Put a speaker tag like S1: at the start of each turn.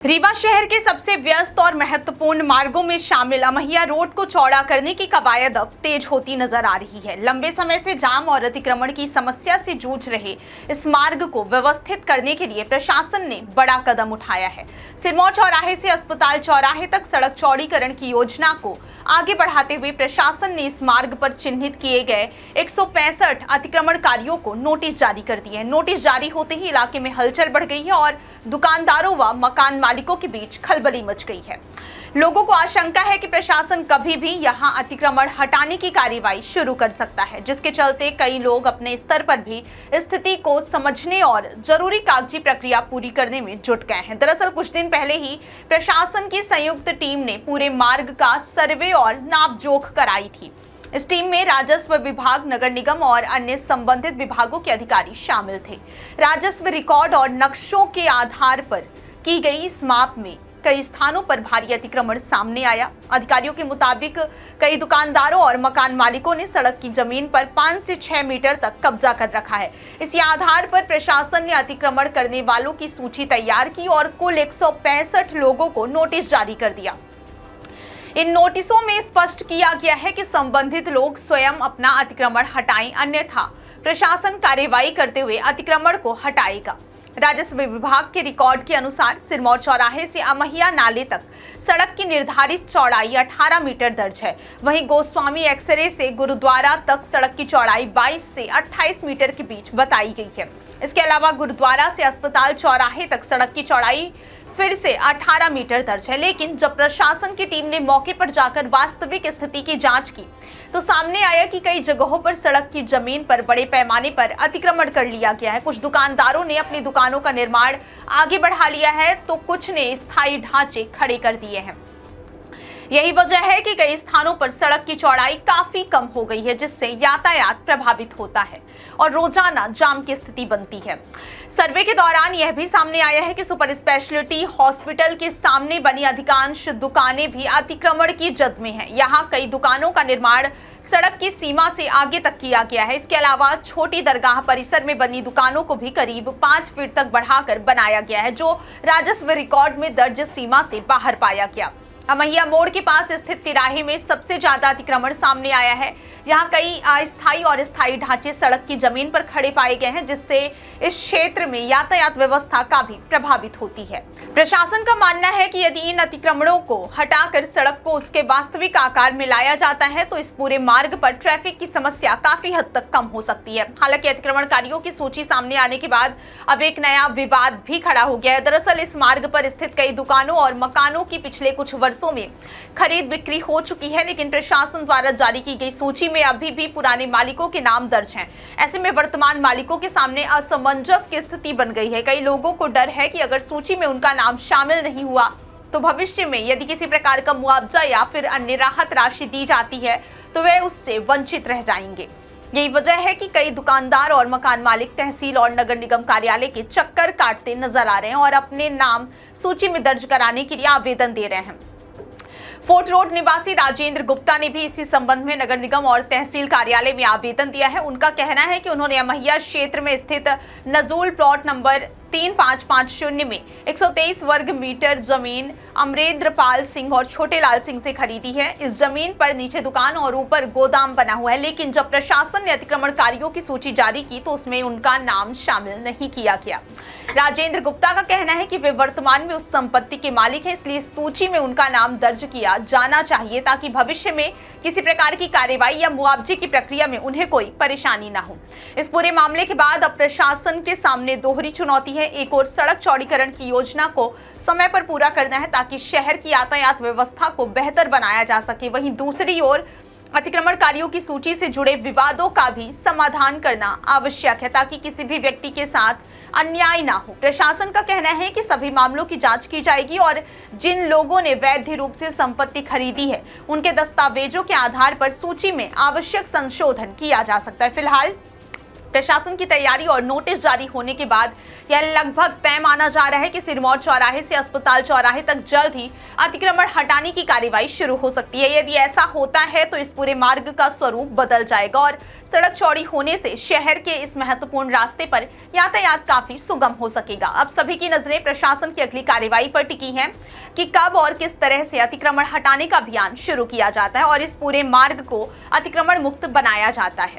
S1: रीवा शहर के सबसे व्यस्त और महत्वपूर्ण मार्गों में शामिल अमहिया रोड को चौड़ा करने की कवायद अब तेज होती नजर आ रही है। लंबे समय से जाम और अतिक्रमण की समस्या से जूझ रहे इस मार्ग को व्यवस्थित करने के लिए प्रशासन ने बड़ा कदम उठाया है। सिरमौर चौराहे से अस्पताल चौराहे तक सड़क चौड़ीकरण की योजना को आगे बढ़ाते हुए प्रशासन ने इस मार्ग पर चिन्हित किए गए 165 अतिक्रमणकारियों को नोटिस जारी कर दिए हैं। नोटिस जारी होते ही इलाके में हलचल बढ़ गई है और दुकानदारों व मकान मालिकों के बीच खलबली मच गई है। लोगों को आशंका है कि प्रशासन कभी भी यहां अतिक्रमण हटाने की कार्रवाई शुरू कर सकता है, जिसके चलते कई लोग अपने स्तर पर भी स्थिति को समझने और जरूरी कागजी प्रक्रिया पूरी करने में जुट गए हैं। दरअसल कुछ दिन पहले ही प्रशासन की संयुक्त टीम ने पूरे मार्ग का सर्वे और नापजोख कराई थी। इस टीम में राजस्व विभाग, नगर निगम और अन्य संबंधित विभागों के अधिकारी शामिल थे। राजस्व रिकॉर्ड और नक्शों के आधार पर की गई इस माप में कई स्थानों पर भारी अतिक्रमण सामने आया। अधिकारियों के मुताबिक कई दुकानदारों और मकान मालिकों ने सड़क की जमीन पर 5 से 6 मीटर तक कब्जा कर रखा है। इसी आधार पर प्रशासन ने अतिक्रमण करने वालों की सूची तैयार की और कुल 165 लोगों को नोटिस जारी कर दिया। इन नोटिसों में स्पष्ट किया गया है कि संबंधित लोग स्वयं अपना अतिक्रमण हटाएं, अन्यथा प्रशासन कार्रवाई करते हुए अतिक्रमण को हटाएगा। राजस्व विभाग के रिकॉर्ड के अनुसार सिरमौर चौराहे से अमहिया नाले तक सड़क की निर्धारित चौड़ाई 18 मीटर दर्ज है। वहीं गोस्वामी एक्सरे से गुरुद्वारा तक सड़क की चौड़ाई 22 से 28 मीटर के बीच बताई गई है। इसके अलावा गुरुद्वारा से अस्पताल चौराहे तक सड़क की चौड़ाई फिर से 18 मीटर दर्ज है। लेकिन जब प्रशासन की टीम ने मौके पर जाकर वास्तविक स्थिति की जांच की तो सामने आया कि कई जगहों पर सड़क की जमीन पर बड़े पैमाने पर अतिक्रमण कर लिया गया है। कुछ दुकानदारों ने अपनी दुकानों का निर्माण आगे बढ़ा लिया है तो कुछ ने स्थायी ढांचे खड़े कर दिए हैं। यही वजह है कि कई स्थानों पर सड़क की चौड़ाई काफी कम हो गई है, जिससे यातायात प्रभावित होता है और रोजाना जाम की स्थिति बनती है। सर्वे के दौरान यह भी सामने आया है कि सुपर स्पेशलिटी हॉस्पिटल के सामने बनी अधिकांश दुकानें भी अतिक्रमण की जद में हैं। यहाँ कई दुकानों का निर्माण सड़क की सीमा से आगे तक किया गया है। इसके अलावा छोटी दरगाह परिसर में बनी दुकानों को भी करीब 5 फीट तक बढ़ाकर बनाया गया है, जो राजस्व रिकॉर्ड में दर्ज सीमा से बाहर पाया गया। अमहिया मोड़ के पास स्थित तिराहे में सबसे ज्यादा अतिक्रमण सामने आया है। यहाँ कई अस्थायी और स्थायी ढांचे सड़क की जमीन पर खड़े पाए गए हैं, जिससे इस क्षेत्र में यातायात व्यवस्था काफी प्रभावित होती है। प्रशासन का मानना है कि यदि इन अतिक्रमणों को हटाकर सड़क को उसके वास्तविक आकार में लाया जाता है तो इस पूरे मार्ग पर ट्रैफिक की समस्या काफी हद तक कम हो सकती है। हालांकि अतिक्रमणकारियों की सूची सामने आने के बाद अब एक नया विवाद भी खड़ा हो गया है। दरअसल इस मार्ग पर स्थित कई दुकानों और मकानों की पिछले कुछ वर्षों में खरीद बिक्री हो चुकी है, लेकिन प्रशासन द्वारा जारी की गई सूची में अभी भी पुराने मालिकों के नाम दर्ज हैं। ऐसे में वर्तमान मालिकों के सामने असमंजस की स्थिति बन गई है। कई लोगों को डर है कि अगर सूची में उनका नाम शामिल नहीं हुआ तो भविष्य में यदि किसी प्रकार का मुआवजा या फिर अन्य राहत राशि दी जाती है तो वे उससे वंचित रह जाएंगे। यही वजह है कि कई दुकानदार और मकान मालिक तहसील और नगर निगम कार्यालय के चक्कर काटते नजर आ रहे हैं और अपने नाम सूची में दर्ज कराने के लिए आवेदन दे रहे हैं। फोर्ट रोड निवासी राजेंद्र गुप्ता ने भी इसी संबंध में नगर निगम और तहसील कार्यालय में आवेदन दिया है। उनका कहना है कि उन्होंने अमहिया क्षेत्र में स्थित नजूल प्लॉट नंबर 3550 में 123 वर्ग मीटर जमीन अमरेंद्रपाल सिंह और छोटे लाल सिंह से खरीदी है। इस जमीन पर नीचे दुकान और ऊपर गोदाम बना हुआ है, लेकिन जब प्रशासन ने अतिक्रमणकारियों की सूची जारी की तो उसमें उनका नाम शामिल नहीं किया गया। राजेंद्र गुप्ता का कहना है कि वे वर्तमान में उस संपत्ति के मालिक हैं, इसलिए सूची में उनका नाम दर्ज किया जाना चाहिए ताकि भविष्य में किसी प्रकार की कार्रवाई या मुआवजे की प्रक्रिया में उन्हें कोई परेशानी न हो। इस पूरे मामले के बाद अब प्रशासन के सामने दोहरी चुनौती है। एक और सड़क चौड़ीकरण की योजना को समय पर पूरा करना है ताकि शहर की यातायात व्यवस्था को बेहतर बनाया जा सके। वहीं दूसरी ओर अतिक्रमणकारियों की सूची से जुड़े विवादों का भी समाधान करना आवश्यक है ताकि किसी भी व्यक्ति के साथ अन्याय ना हो। प्रशासन का कहना है कि सभी मामलों की जांच की जाएगी और जिन लोगों ने वैध रूप से संपत्ति खरीदी है उनके दस्तावेजों के आधार पर सूची में आवश्यक संशोधन किया जा सकता है। फिलहाल प्रशासन की तैयारी और नोटिस जारी होने के बाद यह लगभग तय माना जा रहा है कि सिरमौर चौराहे से अस्पताल चौराहे तक जल्द ही अतिक्रमण हटाने की कार्रवाई शुरू हो सकती है। यदि ऐसा होता है तो इस पूरे मार्ग का स्वरूप बदल जाएगा और सड़क चौड़ी होने से शहर के इस महत्वपूर्ण रास्ते पर यातायात काफी सुगम हो सकेगा। अब सभी की नजरें प्रशासन की अगली कार्रवाई पर टिकी हैं कि कब और किस तरह से अतिक्रमण हटाने का अभियान शुरू किया जाता है और इस पूरे मार्ग को अतिक्रमण मुक्त बनाया जाता है।